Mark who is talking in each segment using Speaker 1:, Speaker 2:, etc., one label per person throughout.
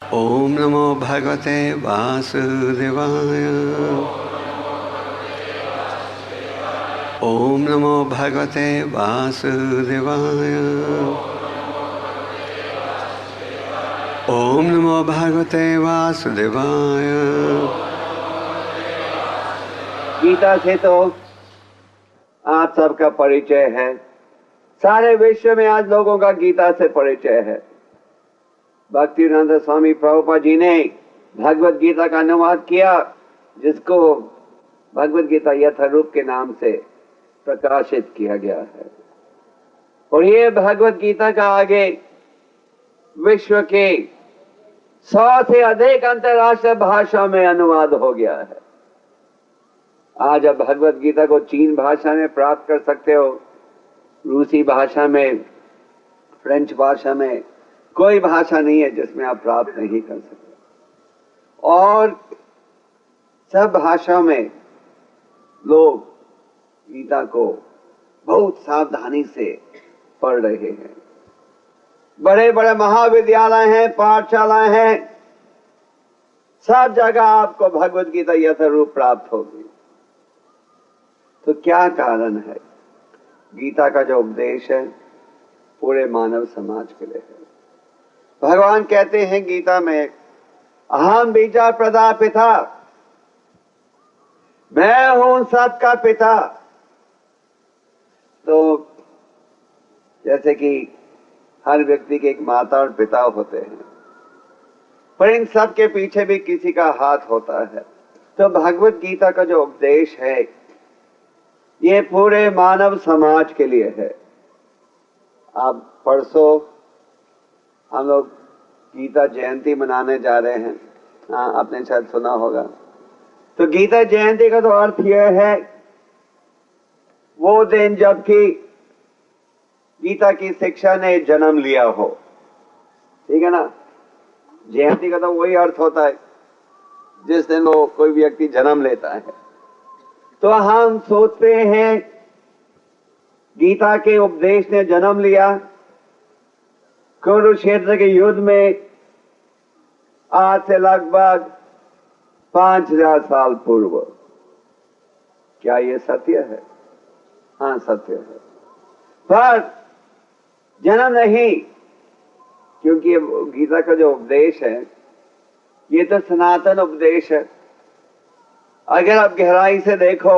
Speaker 1: ओम नमो भगवते वासुदेवाय। ओम नमो भगवते वासुदेवाय। ओम नमो भगवते वासुदेवाय।
Speaker 2: गीता से तो आप सबका परिचय है। सारे विश्व में आज लोगों का गीता से परिचय है। भक्तिवेदांत स्वामी प्रभुपाद जी ने भगवत गीता का अनुवाद किया, जिसको भगवत गीता यथारूप के नाम से प्रकाशित किया गया है। और ये भगवत गीता का आगे विश्व के 100 से अधिक अंतर्राष्ट्रीय भाषा में अनुवाद हो गया है। आज आप भगवत गीता को चीन भाषा में प्राप्त कर सकते हो, रूसी भाषा में, फ्रेंच भाषा में, कोई भाषा नहीं है जिसमें आप प्राप्त नहीं कर सकते। और सब भाषा में लोग गीता को बहुत सावधानी से पढ़ रहे हैं। बड़े बड़े महाविद्यालय हैं, पाठशालाएं हैं, सब जगह आपको भगवत गीता यथारूप प्राप्त होगी। तो क्या कारण है? गीता का जो उपदेश है पूरे मानव समाज के लिए है। भगवान कहते हैं गीता में, अहम बीजा प्रजापिता, मैं हूं सबका पिता। तो जैसे कि हर व्यक्ति के एक माता और पिता होते हैं, पर इन सब के पीछे भी किसी का हाथ होता है। तो भगवत गीता का जो उपदेश है ये पूरे मानव समाज के लिए है। आप परसों हम लोग गीता जयंती मनाने जा रहे हैं। हाँ, आपने शायद सुना होगा। तो गीता जयंती का तो अर्थ यह है वो दिन जबकि गीता की शिक्षा ने जन्म लिया हो। ठीक है ना? जयंती का तो वही अर्थ होता है जिस दिन वो कोई व्यक्ति जन्म लेता है। तो हम सोचते हैं गीता के उपदेश ने जन्म लिया कुरुक्षेत्र के युद्ध में, आज से लगभग 5000 साल पूर्व। क्या ये सत्य है? हाँ, सत्य है। पर जन्म नहीं, क्योंकि गीता का जो उपदेश है ये तो सनातन उपदेश है। अगर आप गहराई से देखो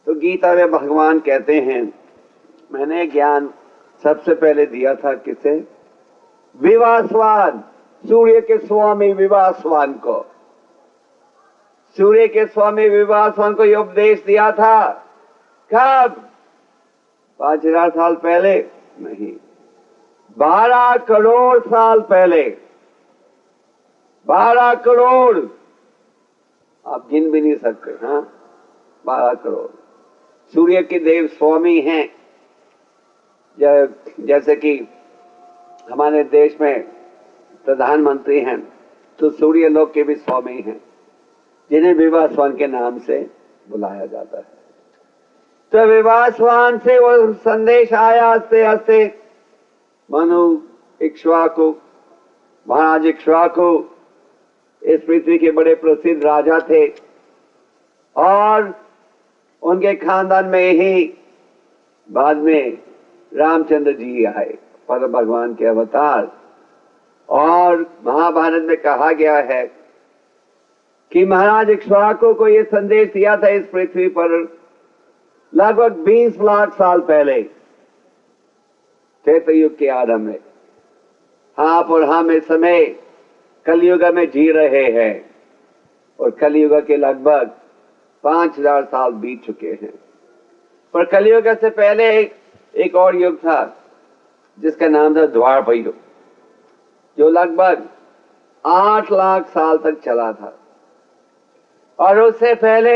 Speaker 2: तो गीता में भगवान कहते हैं, मैंने ज्ञान सबसे पहले दिया था किसे? विवासवान, सूर्य के स्वामी विवासवान को। सूर्य के स्वामी विवासवान को यह उपदेश दिया था। कब? 5000 साल पहले नहीं, 12 करोड़ साल पहले। 12 करोड़, आप गिन भी नहीं सकते। हाँ, 12 करोड़। सूर्य के देव स्वामी हैं। जैसे कि हमारे देश में प्रधानमंत्री हैं, तो सूर्य लोक के भी स्वामी हैं, जिन्हें विवासवान के नाम से बुलाया जाता है। तो विवासवान से वो संदेश आया हंसते हंसते। मनु इक्ष्वाकु, महाराज इक्ष्वाकु इस पृथ्वी के बड़े प्रसिद्ध राजा थे और उनके खानदान में ही बाद में रामचंद्र जी आए, परम भगवान के अवतार। और महाभारत में कहा गया है कि महाराज इक्ष्वाकु को यह संदेश दिया था इस पृथ्वी पर लगभग 20 लाख साल पहले, त्रेतायुग के आरंभ में। आप और हम इस समय कलयुग में जी रहे हैं और कलयुग के लगभग 5000 साल बीत चुके हैं। पर कलयुग से पहले एक और युग था जिसका नाम था द्वापर युग, जो लगभग 8 लाख साल तक चला था। और उससे पहले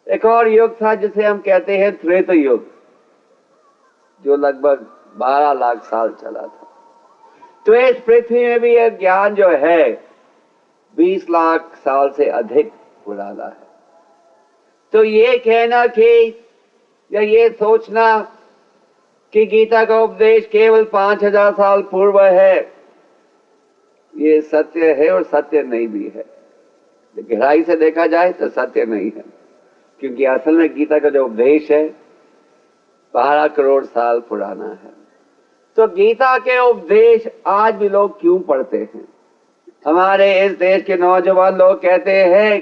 Speaker 2: एक और युग था जिसे हम कहते हैं त्रेता युग, जो लगभग 12 लाख साल चला था। तो इस पृथ्वी में भी यह ज्ञान जो है 20 लाख साल से अधिक पुराना है। तो ये कहना कि या ये सोचना कि गीता का उपदेश केवल 5000 साल पूर्व है, ये सत्य है और सत्य नहीं भी है। गहराई से देखा जाए तो सत्य नहीं है, क्योंकि असल में गीता का जो उपदेश है 12 करोड़ साल पुराना है। तो गीता के उपदेश आज भी लोग क्यों पढ़ते हैं? हमारे इस देश के नौजवान लोग कहते हैं,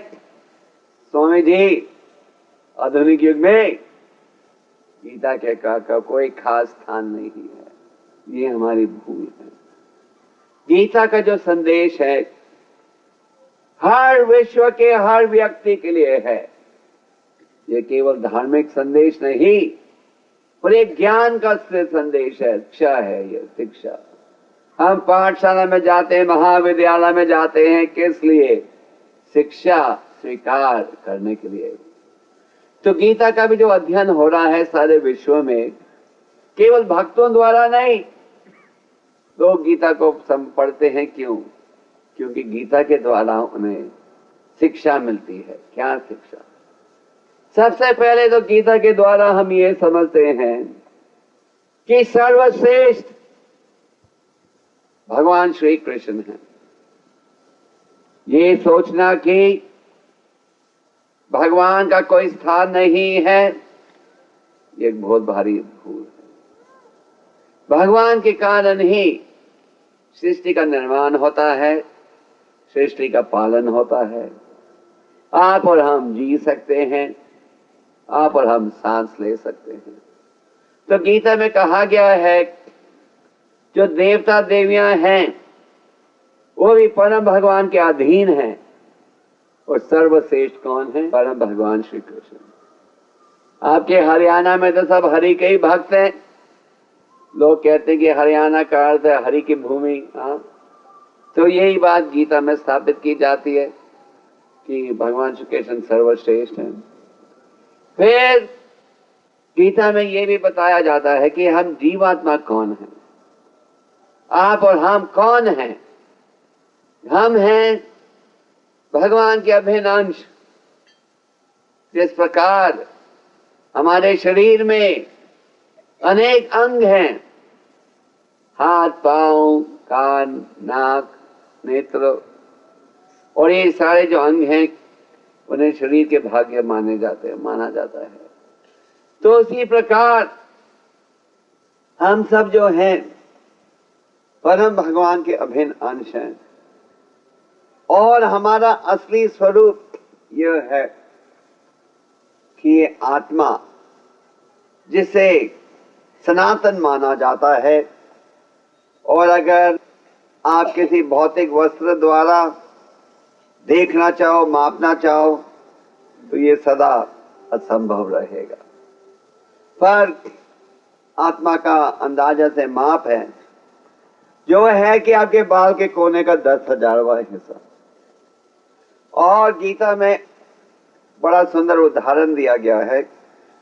Speaker 2: स्वामी जी आधुनिक युग में गीता के का कोई खास स्थान नहीं है। ये हमारी भूल है। गीता का जो संदेश है हर विश्व के हर व्यक्ति के लिए है। ये केवल धार्मिक संदेश नहीं, पर एक ज्ञान का संदेश है, शिक्षा है। ये शिक्षा हम पाठशाला में जाते हैं, महाविद्यालय में जाते हैं, किस लिए? शिक्षा स्वीकार करने के लिए। तो गीता का भी जो अध्ययन हो रहा है सारे विश्व में, केवल भक्तों द्वारा नहीं, लोग गीता को पढ़ते हैं। क्यों? क्योंकि गीता के द्वारा उन्हें शिक्षा मिलती है। क्या शिक्षा? सबसे पहले तो गीता के द्वारा हम ये समझते हैं कि सर्वश्रेष्ठ भगवान श्री कृष्ण हैं। ये सोचना कि भगवान का कोई स्थान नहीं है, ये एक बहुत भारी भूल है। भगवान के कारण ही सृष्टि का निर्माण होता है, सृष्टि का पालन होता है। आप और हम जी सकते हैं, आप और हम सांस ले सकते हैं। तो गीता में कहा गया है जो देवता देवियां हैं वो भी परम भगवान के अधीन हैं, और सर्वश्रेष्ठ कौन है? परम भगवान श्री कृष्ण। आपके हरियाणा में तो सब हरि के ही भक्त हैं। लोग कहते हैं कि हरियाणा का अर्थ है हरि की भूमि। हाँ, तो यही बात गीता में स्थापित की जाती है कि भगवान श्री कृष्ण सर्वश्रेष्ठ हैं। फिर गीता में यह भी बताया जाता है कि हम जीवात्मा कौन हैं। आप और हम कौन हैं? हम हैं भगवान के अभिन्न अंश। जिस प्रकार हमारे शरीर में अनेक अंग हैं, हाथ, पांव, कान, नाक, नेत्र, और ये सारे जो अंग हैं उन्हें शरीर के भाग्य माना जाता है। तो उसी प्रकार हम सब जो हैं परम भगवान के अभिन्न अंश हैं, और हमारा असली स्वरूप यह है कि ये आत्मा जिसे सनातन माना जाता है, और अगर आप किसी भौतिक वस्त्र द्वारा देखना चाहो, मापना चाहो, तो ये सदा असंभव रहेगा। पर आत्मा का अंदाजा से माप है जो है कि आपके बाल के कोने का 10,000वां हिस्सा। और गीता में बड़ा सुंदर उदाहरण दिया गया है,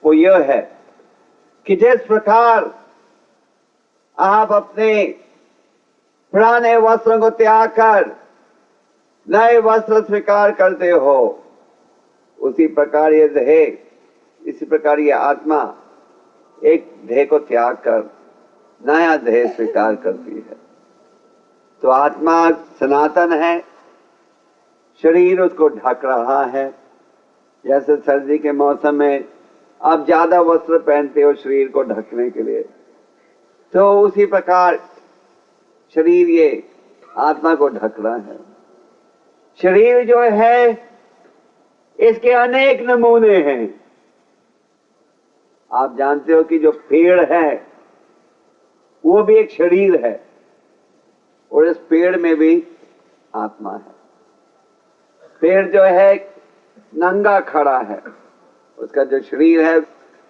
Speaker 2: वो यह है कि जिस प्रकार आप अपने पुराने वस्त्रों को त्याग कर नए वस्त्र स्वीकार करते हो, उसी प्रकार ये देह, इसी प्रकार ये आत्मा एक देह को त्याग कर नया देह स्वीकार करती है। तो आत्मा सनातन है, शरीर उसको ढक रहा है। जैसे सर्दी के मौसम में आप ज्यादा वस्त्र पहनते हो शरीर को ढकने के लिए, तो उसी प्रकार शरीर ये आत्मा को ढक रहा है। शरीर जो है इसके अनेक नमूने हैं। आप जानते हो कि जो पेड़ है वो भी एक शरीर है, और इस पेड़ में भी आत्मा है। पेड़ जो है नंगा खड़ा है, उसका जो शरीर है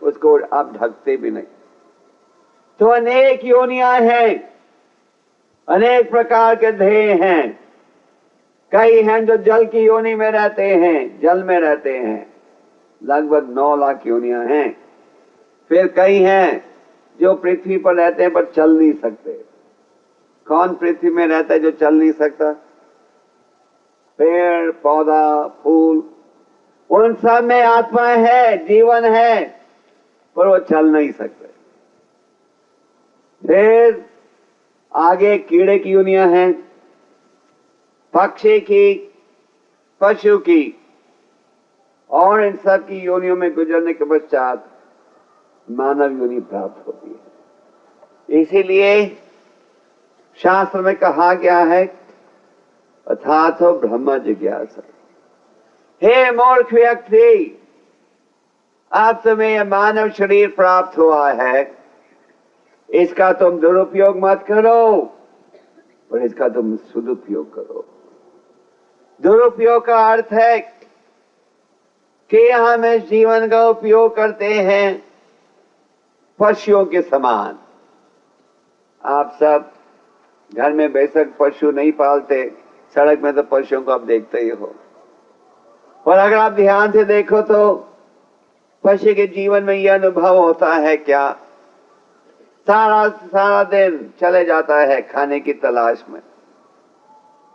Speaker 2: उसको आप ढकते भी नहीं। तो अनेक योनियां हैं, अनेक प्रकार के देह हैं। कई हैं जो जल की योनि में रहते हैं, जल में रहते हैं, लगभग 9 लाख योनियां हैं। फिर कई हैं जो पृथ्वी पर रहते हैं पर चल नहीं सकते। कौन पृथ्वी में रहता है जो चल नहीं सकता? पेड़, पौधा, फूल, उन सब में आत्मा है, जीवन है, पर वो चल नहीं सकते। फिर आगे कीड़े की योनियां हैं, पक्षी की, पशु की और इन सब की योनियों में गुजरने के पश्चात मानव योनि प्राप्त होती है। इसीलिए शास्त्र में कहा गया है, अथातो ब्रह्म जिज्ञासा। हे मूर्ख व्यक्ति, अब तुम्हें यह मानव शरीर प्राप्त हुआ है, इसका तुम दुरुपयोग मत करो, पर इसका तुम सदुपयोग करो। दुरुपयोग का अर्थ है कि हम इस जीवन का उपयोग करते हैं पशुओं के समान। आप सब घर में बेशक पशु नहीं पालते, सड़क में तो पशुओं को आप देखते ही हो, और अगर आप ध्यान से देखो तो पशु के जीवन में यह अनुभव होता है क्या, सारा दिन चले जाता है खाने की तलाश में।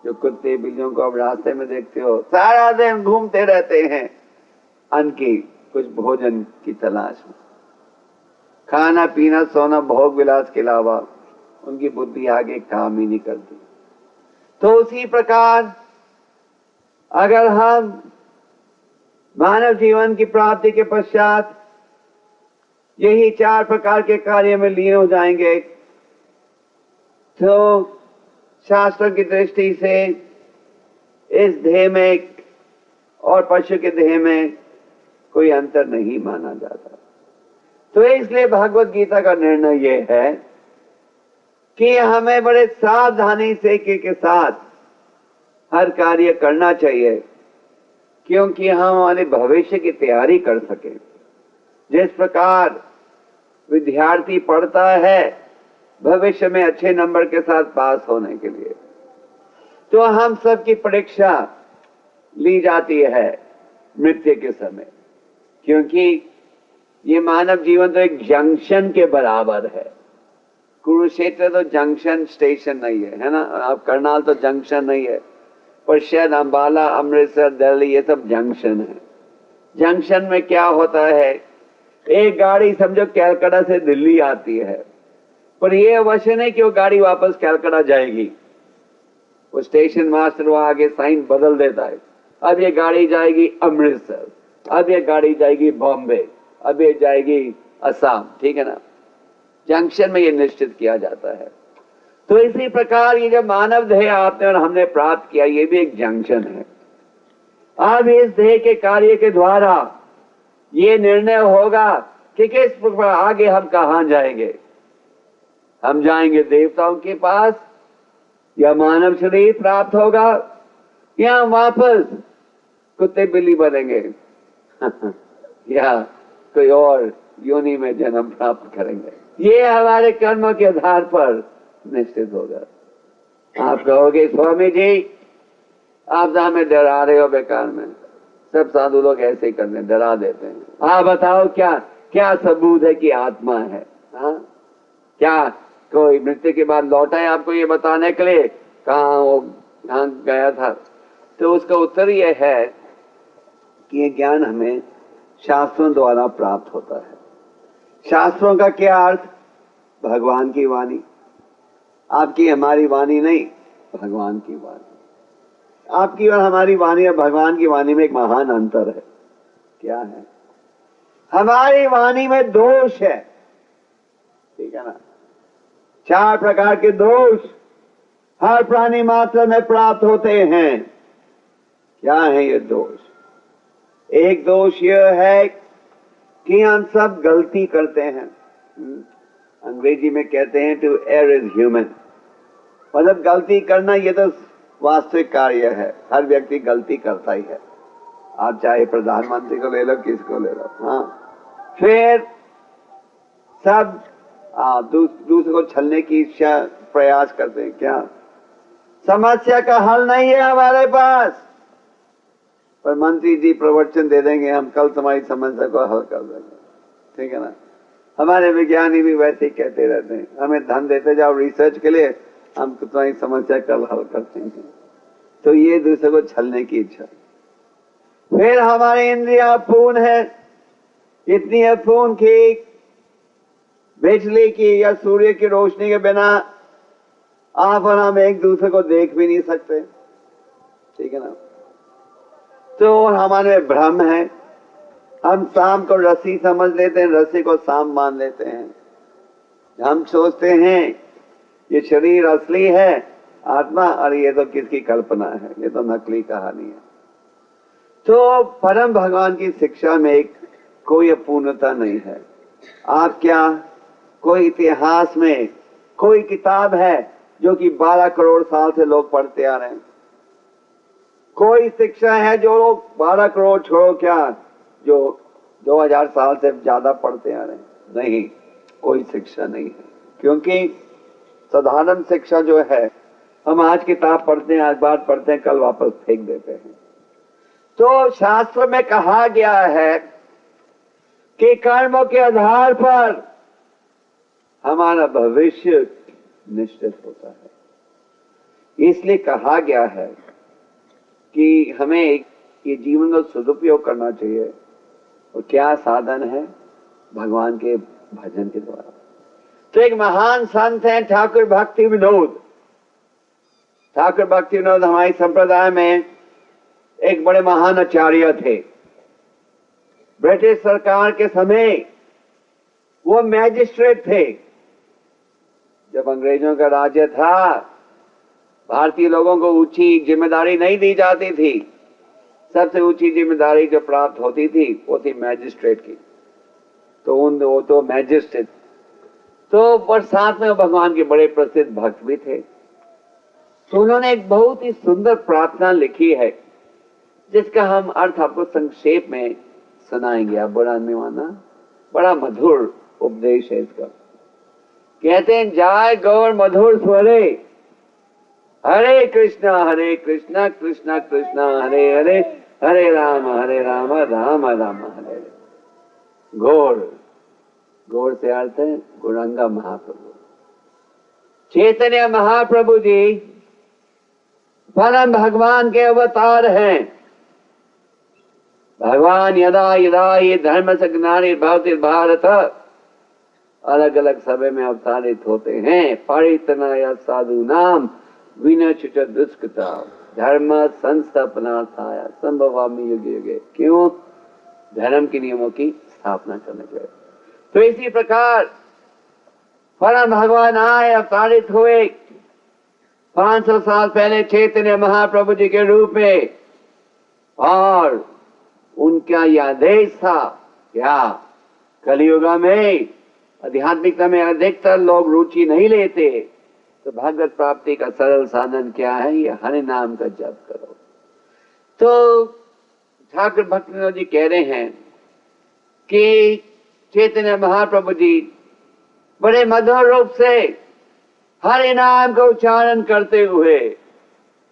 Speaker 2: जो कुत्ते बिल्लियों को आप रास्ते में देखते हो, सारा दिन घूमते रहते हैं अन्न की, कुछ भोजन की तलाश में। खाना पीना सोना भोग विलास के अलावा उनकी बुद्धि आगे काम ही नहीं करती। तो उसी प्रकार अगर हम मानव जीवन की प्राप्ति के पश्चात यही 4 प्रकार के कार्य में लीन हो जाएंगे, तो शास्त्र की दृष्टि से इस देह में और पशु के देह में कोई अंतर नहीं माना जाता। तो इसलिए भगवत गीता का निर्णय यह है कि हमें बड़े सावधानी से के साथ हर कार्य करना चाहिए, क्योंकि हम हमारे भविष्य की तैयारी कर सके। जिस प्रकार विद्यार्थी पढ़ता है भविष्य में अच्छे नंबर के साथ पास होने के लिए, तो हम सब की परीक्षा ली जाती है मृत्यु के समय, क्योंकि ये मानव जीवन तो एक जंक्शन के बराबर है। कुरुक्षेत्र तो जंक्शन स्टेशन नहीं है ना, अब करनाल तो जंक्शन नहीं है, पर शायद अंबाला, अमृतसर, दिल्ली ये सब जंक्शन है। जंक्शन में क्या होता है, एक गाड़ी समझो कैलकाटा से दिल्ली आती है, पर ये अवश्य नहीं कि वो गाड़ी वापस कैलकाटा जाएगी। वो स्टेशन मास्टर वहां आगे साइन बदल देता है, अब ये गाड़ी जाएगी अमृतसर, अब ये गाड़ी जाएगी बॉम्बे, अब ये जाएगी असम, ठीक है ना। जंक्शन में ये निश्चित किया जाता है। तो इसी प्रकार ये जो मानव देह आपने और हमने प्राप्त किया, ये भी एक जंक्शन है। अब इस देह के कार्य के द्वारा ये निर्णय होगा कि किस प्रकार आगे हम कहां जाएंगे। हम जाएंगे देवताओं के पास, या मानव शरीर प्राप्त होगा, या वापस कुत्ते बिल्ली बनेंगे या कोई और योनि में जन्म प्राप्त करेंगे। ये हमारे कर्मों के आधार पर निश्चित होगा। आप कहोगे स्वामी जी आप तो हमें डरा रहे हो बेकार में, सब साधु लोग ऐसे ही करते हैं, डरा देते हैं। आप बताओ क्या क्या सबूत है कि आत्मा है? हाँ, क्या कोई मृत्यु के बाद लौटा है आपको ये बताने के लिए कहाँ गया था? तो उसका उत्तर यह है कि ये ज्ञान हमें शास्त्रों द्वारा प्राप्त होता है। शास्त्रों का क्या अर्थ? भगवान की वाणी। आपकी हमारी वाणी नहीं, भगवान की वाणी। आपकी और हमारी वाणी और भगवान की वाणी में एक महान अंतर है। क्या है? हमारी वाणी में दोष है, ठीक है ना। 4 प्रकार के दोष हर प्राणी मात्र में प्राप्त होते हैं। क्या है ये दोष? एक दोष यह है कि हम सब गलती करते हैं। अंग्रेजी में कहते हैं टू एयर इज ह्यूमन, मतलब गलती करना ये तो वास्तविक कार्य है। हर व्यक्ति गलती करता ही है। आप चाहे प्रधानमंत्री को ले लो, किसको ले लो। हाँ, फिर सब दूसरे को छलने की इच्छा प्रयास करते हैं। क्या समस्या का हल नहीं है हमारे पास, पर मंत्री जी प्रवचन दे देंगे, हम कल तुम्हारी समस्या को हल कर देंगे, ठीक है ना। हमारे विज्ञानी भी वैसे ही कहते रहते हैं, हमें धन देते जाओ रिसर्च के लिए, हम तुम्हारी समस्या कल हल करते हैं। तो ये दूसरे को छलने की इच्छा। फिर हमारी इंद्रियां पूर्ण है, इतनी है पूर्ण की बिजली की या सूर्य की रोशनी के बिना आप और हम एक दूसरे को देख भी नहीं सकते। ठीक है ना। तो हमारे भ्रम है, हम सांप को रस्सी समझ लेते हैं, रस्सी को सांप मान लेते हैं। हम सोचते हैं ये शरीर असली है, आत्मा, और ये तो किसकी कल्पना है, ये तो नकली कहानी है। तो परम भगवान की शिक्षा में एक कोई अपूर्णता नहीं है। आप क्या कोई इतिहास में कोई किताब है जो कि 12 करोड़ साल से लोग पढ़ते आ रहे हैं? कोई शिक्षा है जो लोग 12 करोड़ छोड़ो क्या, जो 2000 साल से ज्यादा पढ़ते आ रहे हैं? नहीं, कोई शिक्षा नहीं है। क्योंकि साधारण शिक्षा जो है, हम आज किताब पढ़ते हैं, आज बात पढ़ते हैं, कल वापस फेंक देते हैं। तो शास्त्र में कहा गया है कि कर्मों के आधार पर हमारा भविष्य निश्चित होता है। इसलिए कहा गया है कि हमें ये जीवन का सदुपयोग करना चाहिए। और क्या साधन है? भगवान के भजन के द्वारा। तो एक महान संत हैं ठाकुर भक्ति विनोद। ठाकुर भक्ति विनोद हमारे संप्रदाय में एक बड़े महान आचार्य थे। ब्रिटिश सरकार के समय वो मैजिस्ट्रेट थे। जब अंग्रेजों का राज्य था, भारतीय लोगों को ऊंची जिम्मेदारी नहीं दी जाती थी। सबसे ऊंची जिम्मेदारी जो प्राप्त होती थी वो थी मैजिस्ट्रेट की। तो वो तो मैजिस्ट्रेट, तो पर साथ में भगवान के बड़े प्रसिद्ध भक्त भी थे। तो उन्होंने एक बहुत ही सुंदर प्रार्थना लिखी है, जिसका हम अर्थ आपको संक्षेप में सुनाएंगे। आप बुरा नहीं मानना, बड़ा मधुर उपदेश है इसका। कहते हैं, जाय गौर मधुर स्वरे, हरे कृष्णा कृष्णा कृष्णा हरे हरे, हरे राम राम राम हरे हरे। गौर से अर्थ है गौरांगा महाप्रभु। चैतन्य महाप्रभु जी परम भगवान के अवतार हैं। भगवान यदा यदा ये धर्म से ज्ञानी भारत अलग अलग समय में अवतारित होते हैं। परितनाय साधु नाम विनचित दुष्कृता धर्म संस्थापनार्थाय संभवामि युगे युगे। क्यों? धर्म के नियमों की स्थापना करने के लिए। तो इसी प्रकार परम भगवान आए, अवतारित हुए 500 साल पहले चैतन्य महाप्रभु जी के रूप में। और उनका यह आदेश था, क्या कलियुग में आध्यात्मिकता में अधिकतर लोग रुचि नहीं लेते, तो भगवत प्राप्ति का सरल साधन क्या है? ये हरि नाम का जप करो। तो ठाकुर भक्तिविनोद जी कह रहे हैं कि चैतन्य महाप्रभु जी बड़े मधुर रूप से हरि नाम का उच्चारण करते हुए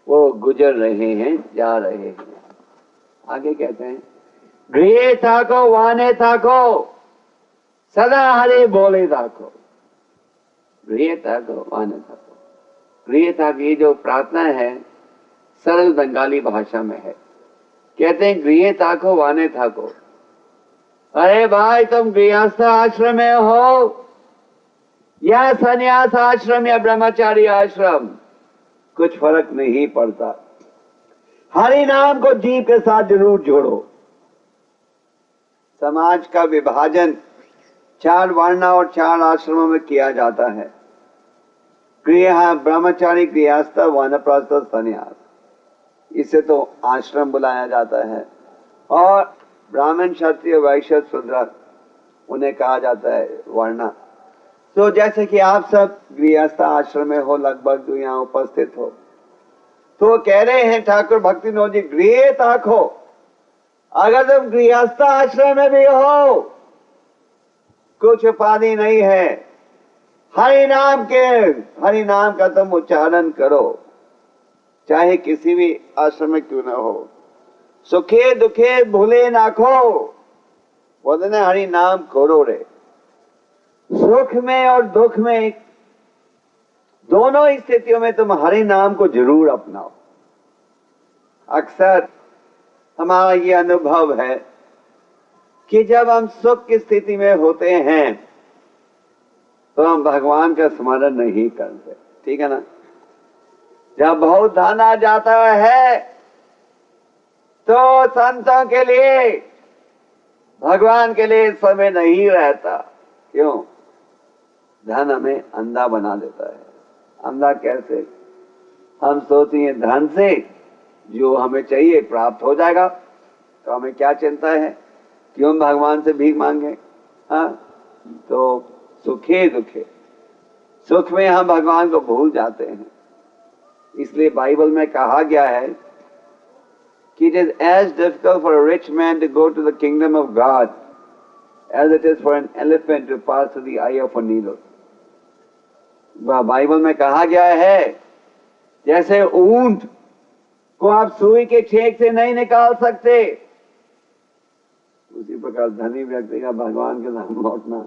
Speaker 2: वो गुजर रहे हैं, जा रहे हैं। आगे कहते हैं, गृहे थाको वाने थाको सदा हरे बोले थाको। गृहे थाको वाने थाको। गृहे थाको, ये जो प्रार्थना है सरल बंगाली भाषा में है। कहते हैं, गृहे थाको वाने थाको। अरे भाई, तुम गृहस्थ आश्रम में हो या संन्यास आश्रम या ब्रह्मचारी आश्रम, कुछ फर्क नहीं पड़ता। हरि नाम को जीव के साथ जरूर जोड़ो। समाज का विभाजन 4 वर्ण और 4 आश्रमों में किया जाता है। गृह, ब्रह्मचारी, गृहस्थ, वानप्रस्थ, संन्यास। इसे तो आश्रम बुलाया जाता है। और ब्राह्मण, क्षत्रिय, वैश्य, शूद्र, उन्हें कहा जाता है वर्ण। तो जैसे कि आप सब गृहस्थ आश्रम में हो, लगभग जो यहाँ उपस्थित हो, तो कह रहे हैं ठाकुर भक्तिविनोद जी, गृह ताको। अगर तुम गृहस्थ आश्रम में भी हो, कुछ उपाधि नहीं है, हरि नाम का तुम उच्चारण करो, चाहे किसी भी आश्रम में क्यों ना हो। सुखे दुखे भूले नाखो, बोलते हरि नाम करो रे। सुख में और दुख में, दोनों स्थितियों में तुम हरि नाम को जरूर अपनाओ। अक्सर हमारा ये अनुभव है कि जब हम सुख की स्थिति में होते हैं तो हम भगवान का स्मरण नहीं करते, ठीक है ना। जब बहुत धन आ जाता है तो संतों के लिए, भगवान के लिए समय नहीं रहता। क्यों? धन हमें अंधा बना देता है। अंधा कैसे? हम सोचते हैं धन से जो हमें चाहिए प्राप्त हो जाएगा, तो हमें क्या चिंता है, क्यों भगवान से भीख मांगे? हाँ, तो सुखे दुखे, सुख में हम भगवान को भूल जाते हैं। इसलिए बाइबल में कहा गया है कि it is as difficult for a rich man to go to the kingdom of God as it is for an elephant to pass through the eye of a needle. Bible में कहा गया है जैसे ऊंट को आप सुई के छेक से नहीं निकाल सकते, उसी प्रकार धनी व्यक्ति का भगवान के नाम लौटना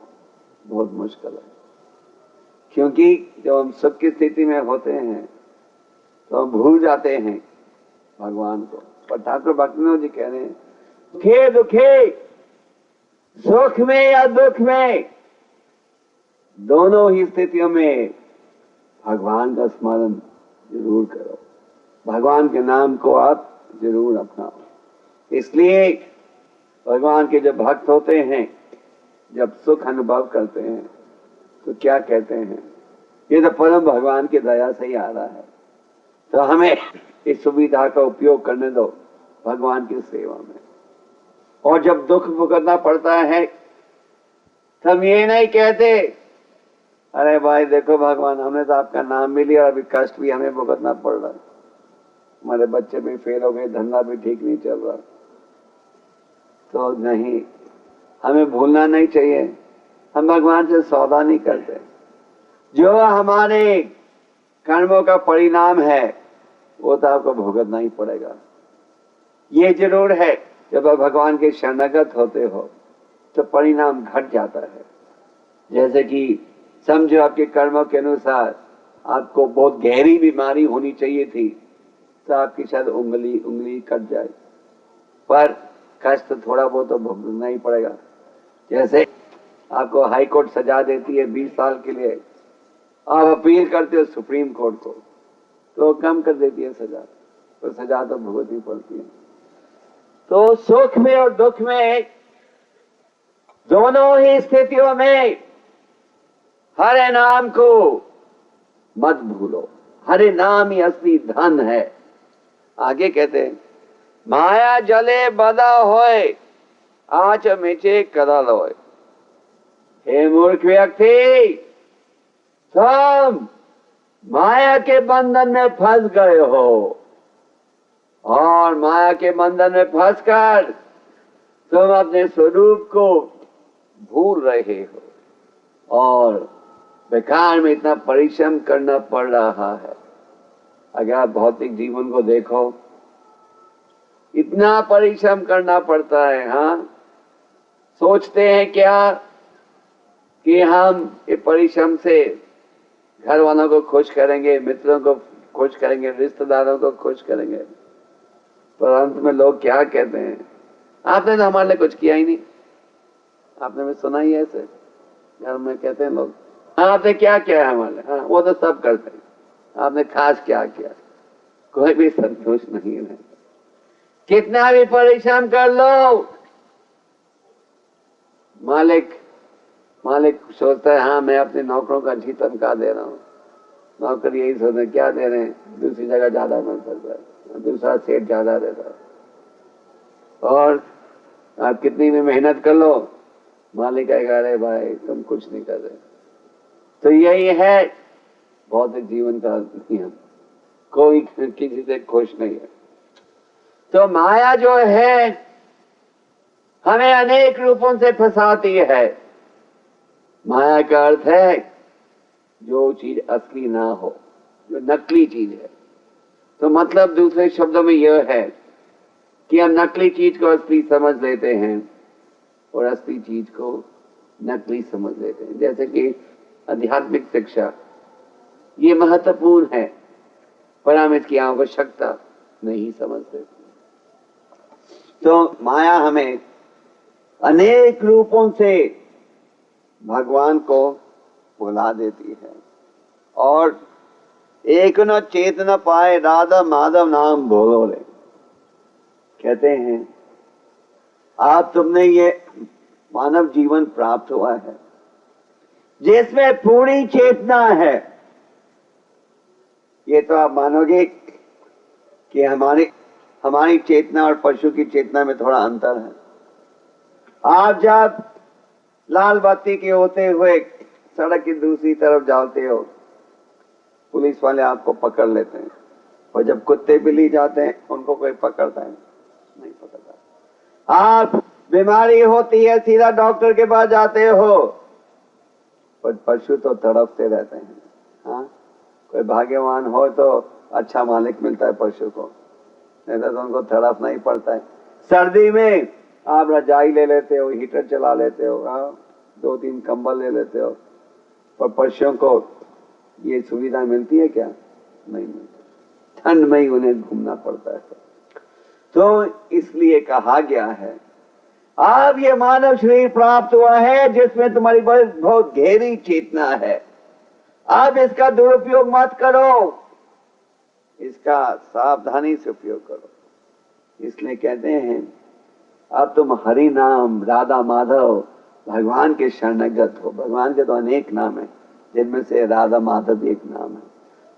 Speaker 2: बहुत मुश्किल है। क्योंकि जब हम सुख की स्थिति में होते हैं तो हम भूल जाते हैं भगवान को। पर ठाकुर भक्तिविनोद जी कह रहे हैं, दुखे दुखे, सुख में या दुख में, दोनों ही स्थितियों में भगवान का स्मरण जरूर करो, भगवान के नाम को आप जरूर अपनाओ। इसलिए भगवान के जब भक्त होते हैं, जब सुख अनुभव करते हैं, तो क्या कहते हैं, ये तो परम भगवान की दया से ही आ रहा है, तो हमें इस सुविधा का उपयोग करने दो भगवान की सेवा में। और जब दुख भुगतना पड़ता है, हम ये नहीं कहते अरे भाई देखो भगवान, हमने तो आपका नाम भी लिया, अभी कष्ट भी हमें भुगतना पड़ रहा है, हमारे बच्चे भी फेल हो गए, धंधा भी ठीक नहीं चल रहा। तो नहीं, हमें भूलना नहीं चाहिए, हम भगवान से सौदा नहीं करते। जो हमारे कर्मों का परिणाम है वो तो आपको भुगतना ही पड़ेगा। ये जरूर है जब आप भगवान के शरणागत होते हो तो परिणाम घट जाता है। जैसे कि समझो आपके कर्मों के अनुसार आपको बहुत गहरी बीमारी होनी चाहिए थी, तो आपकी शायद उंगली कट जाए, पर कष्ट थोड़ा बहुत तो भुगतना ही पड़ेगा। जैसे आपको हाई कोर्ट सजा देती है 20 साल के लिए, आप अपील करते हो सुप्रीम कोर्ट को, तो कम कर देती है सजा, तो सजा तो भुगतनी पड़ती है। तो सुख में और दुख में, दोनों ही स्थितियों में हरे नाम को मत भूलो। हरे नाम ही असली धन है। आगे कहते हैं, माया जले बदा होए, आँच मिचे करल होए। हे मूर्ख व्यक्ति, तुम माया के बंधन में फंस गए हो, और माया के बंधन में फंसकर तुम अपने स्वरूप को भूल रहे हो, और बेकार में इतना परिश्रम करना पड़ रहा है। अगर आप भौतिक जीवन को देखो, इतना परिश्रम करना पड़ता है। हाँ, सोचते हैं क्या कि हम ये परिश्रम से घर वालों को खुश करेंगे, मित्रों को खुश करेंगे, रिश्तेदारों को खुश करेंगे, पर अंत में लोग क्या कहते हैं, आपने तो हमारे लिए कुछ किया ही नहीं। आपने भी सुना ही ऐसे घर में कहते हैं लोग, आपने क्या किया है हमारे लिए? हाँ, वो तो सब करते हैं, आपने खास क्या किया? कोई भी संतोष नहीं है। कितना भी परिश्रम कर लो, मालिक सोचता है हाँ मैं अपने नौकरों का अच्छी तनख्वाह दे रहा हूँ, नौकर यही सोचते क्या दे रहे हैं, दूसरी जगह ज्यादा मिल सकता है, दूसरा सेठ ज्यादा देता है। और आप कितनी भी मेहनत कर लो, मालिक कहेगा अरे भाई तुम कुछ नहीं कर रहे। तो यही है भौतिक जीवन का नियम, कोई किसी से खुश नहीं है। तो माया जो है हमें अनेक रूपों से फंसाती है। माया का अर्थ है जो चीज असली ना हो, जो नकली चीज है। तो मतलब दूसरे शब्दों में यह है कि हम नकली चीज को असली समझ लेते हैं और असली चीज को नकली समझ लेते हैं। जैसे कि आध्यात्मिक शिक्षा ये महत्वपूर्ण है, पर हम इसकी आवश्यकता नहीं समझते। तो माया हमें अनेक रूपों से भगवान को भुला देती है। और एक न चेत न पाए राधा माधव नाम बोलो रे। कहते हैं आप तुमने ये मानव जीवन प्राप्त हुआ है जिसमें पूरी चेतना है। ये तो आप मानोगे कि हमारी चेतना और पशु की चेतना में थोड़ा अंतर है। आप जब लाल बत्ती के होते हुए सड़क की दूसरी तरफ जाते हो, पुलिस वाले आपको पकड़ लेते हैं, और जब कुत्ते बिल्ली जाते हैं उनको कोई पकड़ता है नहीं पकड़ता। आप बीमारी होती है सीधा डॉक्टर के पास जाते हो, पर पशु तो तड़पते रहते हैं। हाँ, कोई भाग्यवान हो तो अच्छा मालिक मिलता है पशु को, नहीं तो उनको तड़पना ही पड़ता है। सर्दी में आप रजाई ले लेते हो, हीटर चला लेते हो, 2-3 कंबल ले लेते हो, पर पशुओं को ये सुविधा मिलती है क्या? नहीं मिलती, ठंड में ही उन्हें घूमना पड़ता है। तो इसलिए कहा गया है आप ये मानव शरीर प्राप्त हुआ है जिसमें तुम्हारी बहुत गहरी चेतना है। आप इसका दुरुपयोग मत करो, इसका सावधानी से उपयोग करो। इसलिए कहते हैं अब तुम हरि नाम, राधा माधव, भगवान के शरणगत हो। भगवान के तो अनेक नाम है, जिनमें से राधा माधव भी एक नाम है।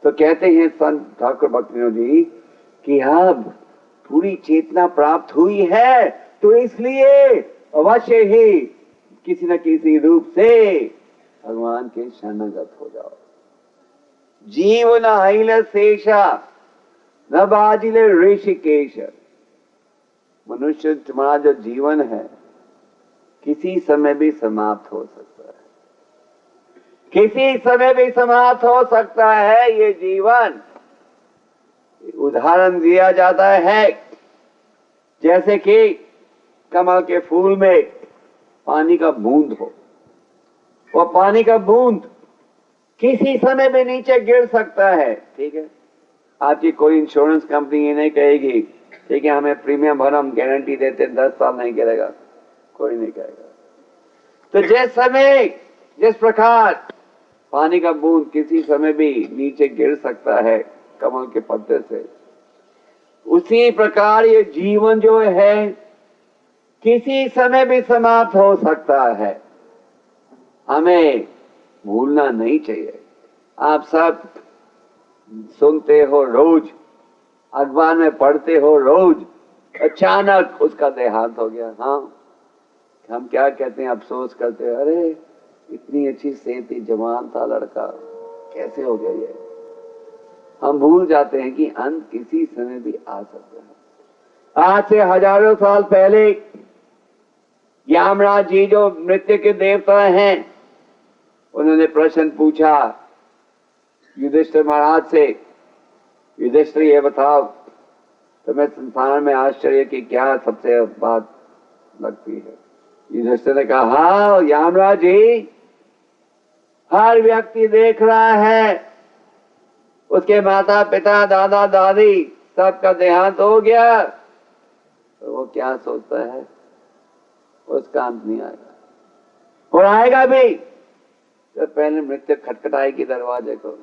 Speaker 2: तो कहते हैं संत ठाकुर भक्तिविनोद जी कि अब पूरी चेतना प्राप्त हुई है, तो इसलिए अवश्य ही किसी न किसी रूप से भगवान के शरणगत हो जाओ। जीवन अहिल शेषा न बाजिले ऋषिकेश। मनुष्य तुम्हारा जो जीवन है किसी समय भी समाप्त हो सकता है, किसी समय भी समाप्त हो सकता है ये जीवन। उदाहरण दिया जाता है जैसे कि कमल के फूल में पानी का बूंद हो, वो पानी का बूंद किसी समय भी नीचे गिर सकता है। ठीक है, आपकी कोई इंश्योरेंस कंपनी ये नहीं कहेगी ठीक है हमें प्रीमियम भर, हम गारंटी देते 10 साल नहीं गिरेगा, कोई नहीं कहेगा। तो जिस प्रकार पानी का बूंद किसी समय भी नीचे गिर सकता है कमल के पत्ते से, उसी प्रकार ये जीवन जो है किसी समय भी समाप्त हो सकता है। हमें भूलना नहीं चाहिए। आप सब सुनते हो रोज, अखबार में पढ़ते हो रोज, अचानक उसका देहांत हो गया। हाँ, हम क्या कहते हैं, अफसोस करते हैं, अरे इतनी अच्छी सेहत थी, जवान था लड़का, कैसे हो गया ये। हम भूल जाते हैं कि अंत किसी समय भी आ सकता है। आज से हजारों साल पहले यमराज जी जो मृत्यु के देवता हैं, उन्होंने प्रश्न पूछा युधिष्ठिर महाराज से, युधिष्ठिर ये बताओ तुम्हें संसार में आश्चर्य की क्या सबसे बात लगती है? युधिष्ठिर ने कहा हाँ यमराज जी, हर व्यक्ति देख रहा है उसके माता पिता दादा दादी सबका देहांत हो गया, तो वो क्या सोचता है उसका अंत नहीं आएगा, और आएगा भी तो पहले मृत्यु खटखटाएगी दरवाजे को,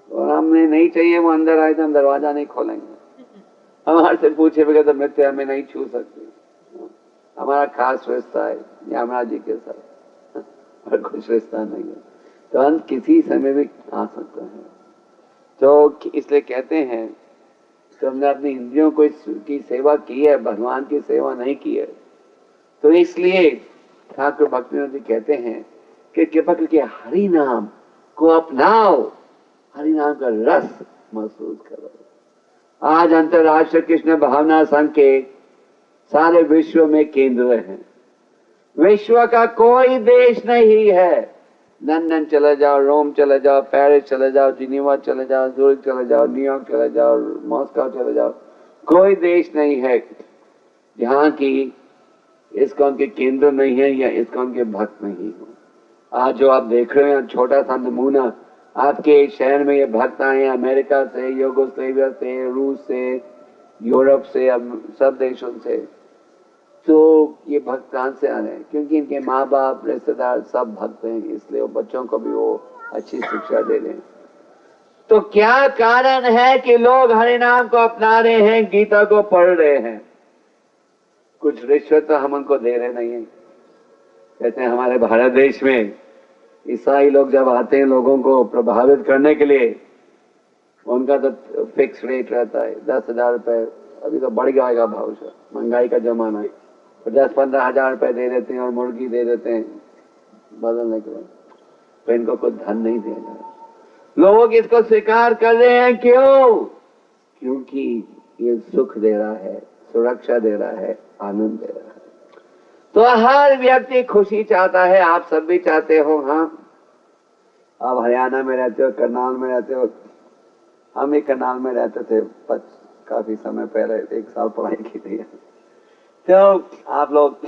Speaker 2: और हमें नहीं चाहिए वो अंदर आए तो हम दरवाजा नहीं खोलेंगे। हमारे से पूछे बगैर तो मृत्यु हमें नहीं छू सकती। हमारा खास रिश्ता है यमराज जी के साथ, और कुछ रिश्ता नहीं है, तो अंत किसी समय भी आ सकता है। तो इसलिए कहते हैं तो हमने अपनी इंद्रियों को की सेवा की है, भगवान की सेवा नहीं की है। तो इसलिए ठाकुर भक्तिविनोद जी कहते हैं कि कृपा करके हरि नाम को अपनाओ, हरि नाम का रस महसूस करो। आज अंतरराष्ट्रीय कृष्ण भावना संघ के सारे विश्व में केंद्र हैं। विश्व का कोई देश नहीं है, लंदन चले जाओ, रोम चले जाओ, पेरिस चले जाओ, जिनीवा चले जाओ, ज़ूरिक चले जाओ, न्यूयॉर्क चले जाओ, मॉस्को चले जाओ, कोई देश नहीं है जहाँ की इस्कॉन के केंद्र नहीं है या इस्कॉन के भक्त नहीं हो। आज जो आप देख रहे हैं छोटा सा नमूना, आपके शहर में ये भक्त आए हैं अमेरिका से, यूगोस्लाविया से, रूस से, यूरोप से, सब देशों से। तो ये भक्त कहाँ से आ रहे हैं? क्योंकि इनके माँ बाप रिश्तेदार सब भक्त हैं, इसलिए वो बच्चों को भी वो अच्छी शिक्षा दे रहे हैं। तो क्या कारण है कि लोग हरि नाम को अपना रहे हैं, गीता को पढ़ रहे हैं? कुछ रिश्वत तो हम उनको दे रहे नहीं है। कहते हैं हमारे भारत देश में ईसाई लोग जब आते हैं लोगों को प्रभावित करने के लिए, उनका तो फिक्स रेट रहता है 10,000 रुपए। अभी तो बढ़ जाएगा भाव से, महंगाई का जमाना है। तो 10-15 हजार रुपए दे देते हैं और मुर्गी दे देते हैं बदलने के लिए। तो इनको कुछ धन नहीं देना। लोग इसको स्वीकार कर रहे हैं, क्यों? क्योंकि ये सुख दे रहा है, सुरक्षा दे रहा है, आनंद दे रहा है। तो हर व्यक्ति खुशी चाहता है। आप सब भी चाहते हो। हाँ, आप हरियाणा में रहते हो, करनाल में रहते हो। हम भी करनाल में रहते थे काफी समय पहले, 1 साल पढ़ाई की थी। तो आप लोग,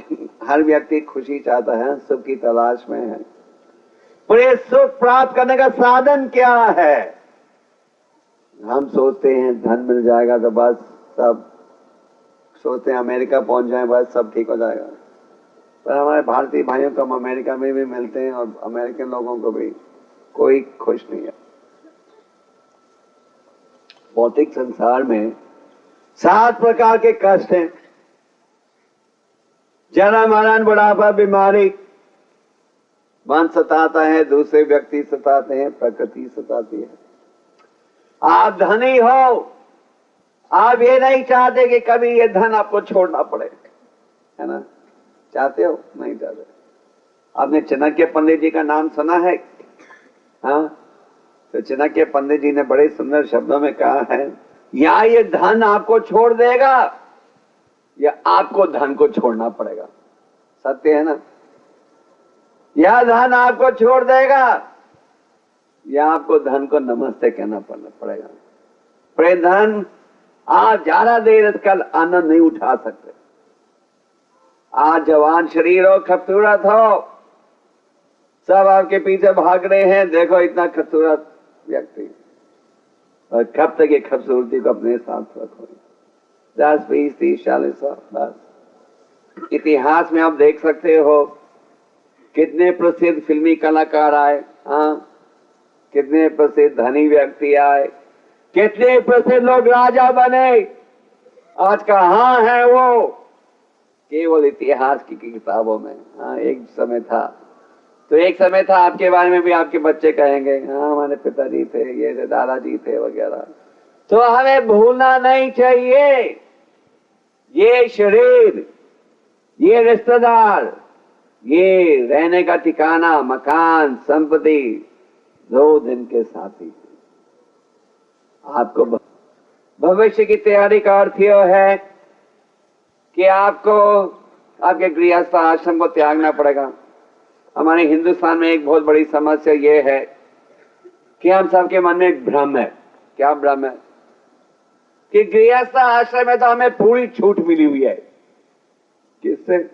Speaker 2: हर व्यक्ति खुशी चाहता है, सुख की तलाश में है। पर ये सुख प्राप्त करने का साधन क्या है? हम सोचते हैं धन मिल जाएगा तो बस सब, सोचते हैं अमेरिका पहुंच जाए बस सब ठीक हो जाएगा। पर हमारे भारतीय भाइयों को हम अमेरिका में भी मिलते हैं और अमेरिकन लोगों को भी कोई खुश नहीं है। भौतिक संसार में 7 प्रकार के कष्ट हैं। जन्म, मरण, बुढ़ापा, बीमारी। मन सताता है, दूसरे व्यक्ति सताते हैं, प्रकृति सताती है। आप धनी हो, आप ये नहीं चाहते कि कभी ये धन आपको छोड़ना पड़े, है ना? चाहते हो? नहीं चाहते। आपने चाणक्य पंडित जी का नाम सुना है? हाँ, तो चाणक्य पंडित जी ने बड़े सुंदर शब्दों में कहा है, या ये धन आपको छोड़ देगा या आपको धन को छोड़ना पड़ेगा। सत्य है ना? या धन आपको छोड़ देगा या आपको धन को नमस्ते कहना पड़ेगा। पर धन आप ज्यादा देर इसका आनंद नहीं उठा सकते। आज जवान शरीर हो, खूबसूरत हो, सब आपके पीछे भाग रहे हैं, देखो इतना खूबसूरत व्यक्ति, और कब तक ये खूबसूरती को अपने साथ रखो? 10, 20, 30, 40 साल बस। इतिहास में आप देख सकते हो कितने प्रसिद्ध फिल्मी कलाकार आए, हाँ, कितने प्रसिद्ध धनी व्यक्ति आए, कितने प्रसिद्ध लोग राजा बने। आज कहाँ है वो? केवल इतिहास की किताबों में। हाँ, एक समय था, तो एक समय था आपके बारे में भी आपके बच्चे कहेंगे, हाँ हमारे पिताजी थे, ये थे, दादाजी थे वगैरह। तो हमें भूलना नहीं चाहिए, ये शरीर, ये रिश्तेदार, ये रहने का ठिकाना, मकान, संपत्ति 2 दिन के साथी। आपको भविष्य की तैयारी का अर्थ यह है कि आपको आपके गृहस्थ आश्रम को त्यागना पड़ेगा। हमारे हिंदुस्तान में एक बहुत बड़ी समस्या यह है कि हम सबके मन में एक भ्रम है। क्या भ्रम है? कि गृहस्थ आश्रम में तो हमें पूरी छूट मिली हुई है। किससे?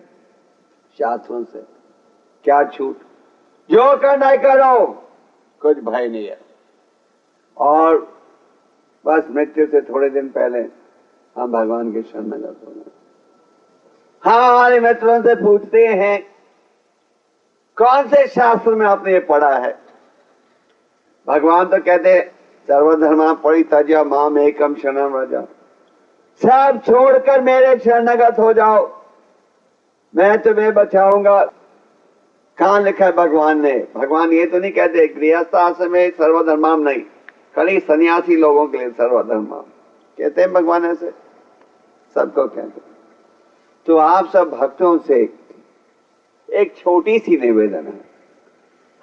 Speaker 2: शास्त्रों से। क्या छूट? जो करना है करो, कुछ भय नहीं है। और बस मृत्यु से थोड़े दिन पहले हम भगवान के शरणागत हो गए। हम हमारे मित्रों से पूछते हैं, कौन से शास्त्र में आपने ये पढ़ा है? भगवान तो कहते सर्वधर्मा परित्यज्य माम एकम शरणं व्रज, सब छोड़कर मेरे शरणागत हो जाओ, मैं तुम्हें बचाऊंगा। कहां लिखा है भगवान ने? भगवान ये तो नहीं कहते गृहस्थ आश्रम में सर्वधर्माम, नहीं, खाली सन्यासी लोगों के लिए सर्वधर्माम कहते हैं भगवान। ऐसे सबको कहते हैं। तो आप सब भक्तों से एक छोटी सी निवेदन है,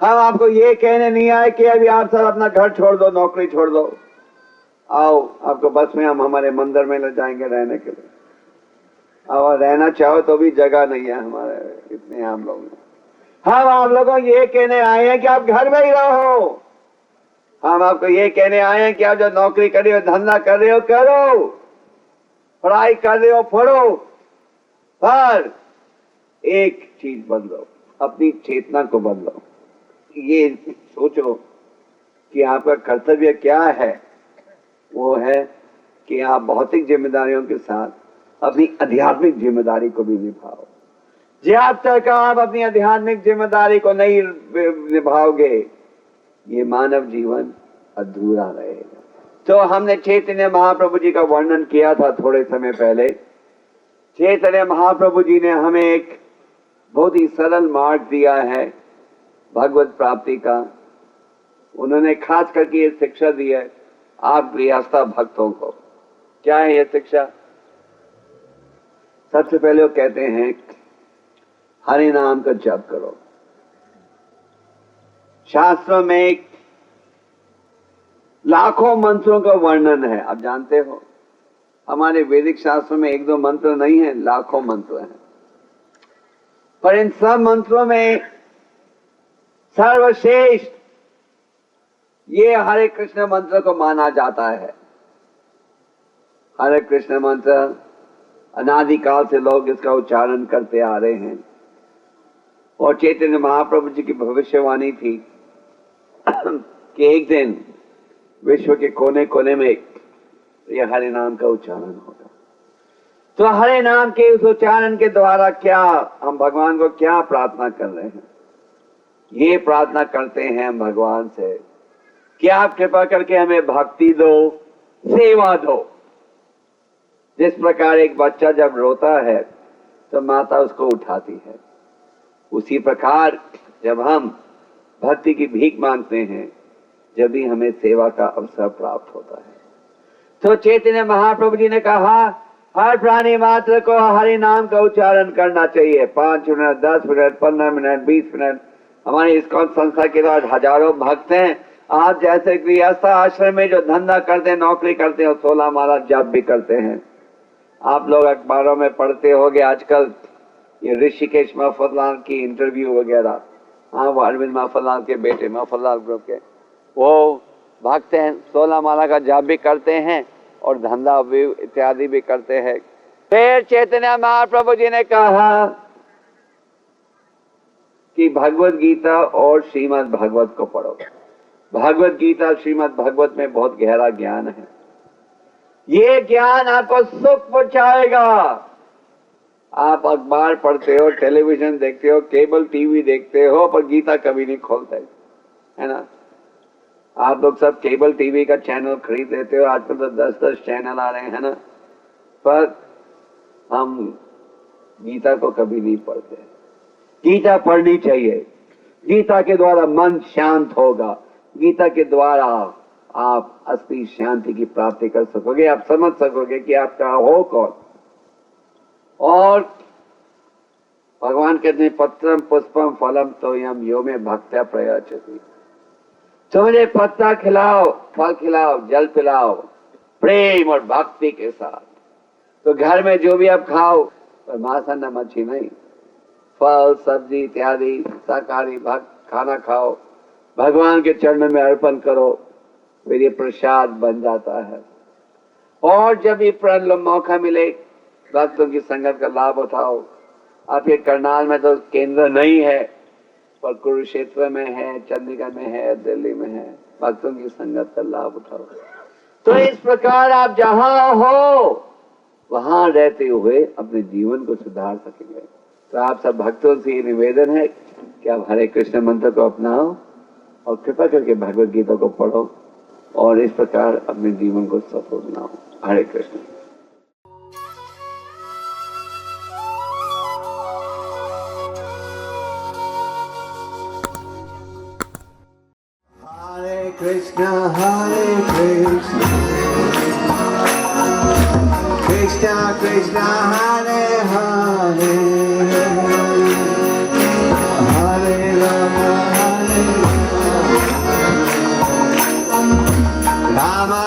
Speaker 2: हम आपको ये कहने नहीं आए कि अभी आप सब अपना घर छोड़ दो, नौकरी छोड़ दो, आओ आपको बस में हम हमारे मंदिर में ले जाएंगे रहने के लिए। और रहना चाहो तो भी जगह नहीं है हमारे, इतने हम लोग हैं। हम आप लोगों ये कहने आए हैं कि आप घर में ही रहो। हम आपको ये कहने आए हैं कि आप जो नौकरी कर रहे हो, धंधा कर रहे हो, करो, पढ़ाई कर रहे हो, पढ़ो, पर एक चीज बदलो, अपनी चेतना को बदलो। ये सोचो कि आपका कर्तव्य क्या है। वो है कि आप भौतिक जिम्मेदारियों के साथ अपनी आध्यात्मिक जिम्मेदारी को भी निभाओ। जब तक आप अपनी आध्यात्मिक जिम्मेदारी को नहीं निभाओगे, ये मानव जीवन अधूरा रहेगा। तो हमने चैतन्य महाप्रभु जी का वर्णन किया था थोड़े समय पहले। चैतन्य महाप्रभु जी ने हमें एक बहुत ही सरल मार्ग दिया है भगवत प्राप्ति का। उन्होंने खास करके ये शिक्षा दी है आप गृहस्था भक्तों को। क्या है ये शिक्षा? सबसे पहले वो कहते हैं हरि नाम का जप करो। शास्त्रों में लाखों मंत्रों का वर्णन है, आप जानते हो। हमारे वैदिक शास्त्रों में एक दो मंत्र नहीं है, लाखों मंत्र हैं। पर इन सब मंत्रों में सर्वश्रेष्ठ ये हरे कृष्ण मंत्र को माना जाता है। हरे कृष्ण मंत्र अनादिकाल से लोग इसका उच्चारण करते आ रहे हैं और चैतन्य महाप्रभु जी की भविष्यवाणी थी कि एक दिन विश्व के कोने कोने में यह हरे नाम का उच्चारण होगा। तो हरे नाम के उस उच्चारण के द्वारा क्या हम भगवान को क्या प्रार्थना कर रहे हैं? ये प्रार्थना करते हैं हम भगवान से कि आप कृपा करके हमें भक्ति दो, सेवा दो। जिस प्रकार एक बच्चा जब रोता है तो माता उसको उठाती है, उसी प्रकार जब हम भक्ति की भीख मांगते हैं जब भी हमें सेवा का अवसर प्राप्त होता है। तो चैतन्य महाप्रभु जी ने कहा हर प्राणी मात्र को हरि नाम का उच्चारण करना चाहिए। 5 मिनट, 10 मिनट, 15 मिनट, 20 मिनट। हमारी इस्कॉन संस्था के बाद हजारों भक्त हैं। आप जैसे गृहस्थ आश्रम में जो धंधा करते हैं, नौकरी करते हैं, 16 माला जप भी करते हैं। आप लोग अखबारों में पढ़ते होंगे आजकल ये ऋषिकेश मफतलाल की इंटरव्यू वगैरह। हाँ, वो अरविंद मफतलाल के बेटे, मफतलाल ग्रुप के, वो भक्त हैं, 16 माला का जाप भी करते हैं और धंधा भी इत्यादि भी करते हैं। फिर चैतन्य महाप्रभु जी ने कहा कि भगवत गीता और श्रीमद् भागवत को पढ़ो। भगवत गीता श्रीमद् भागवत में बहुत गहरा ज्ञान है। ये ज्ञान आपको सुख पहुंचाएगा। आप अखबार पढ़ते हो, टेलीविजन देखते हो, केबल टीवी देखते हो, पर गीता कभी नहीं खोलते, है ना? आप लोग सब केबल टीवी का चैनल खरीद लेते हो, आजकल तो 10-10 चैनल आ रहे हैं ना, पर हम गीता को कभी नहीं पढ़ते। गीता पढ़नी चाहिए। गीता के द्वारा मन शांत होगा। गीता के द्वारा आप असली शांति की प्राप्ति कर सकोगे। आप समझ सकोगे कि आपका हो कौन। और भगवान कहते हैं पत्रम पुष्पम फलम तोयम यो में भक्त्या प्रयाचति। तो मुझे पत्ता खिलाओ, फल खिलाओ, जल पिलाओ प्रेम और भक्ति के साथ। तो घर में जो भी आप खाओ, पर मांस न मच्छी नहीं, फल सब्जी इत्यादि शाकाहारी खाना खाओ, भगवान के चरणों में अर्पण करो, फिर ये प्रसाद बन जाता है। और जब भी मौका मिले भक्तों की संगत का लाभ उठाओ। आपके करनाल में तो केंद्र नहीं है, पर कुरुक्षेत्र में है, चंडीगढ़ में है, दिल्ली में है। भक्तों की संगत का लाभ उठाओ। तो इस प्रकार आप जहां हो वहां रहते हुए अपने जीवन को सुधार सकेंगे। तो आप सब भक्तों से ये निवेदन है कि आप हरे कृष्ण मंत्र को अपनाओ और कृपा करके भगवत गीता को पढ़ो और इस प्रकार अपने जीवन को सफल बनाओ। हरे Krishna.
Speaker 1: Hare Krishna, Krishna Krishna, Hare Hare, Hare Rama, Rama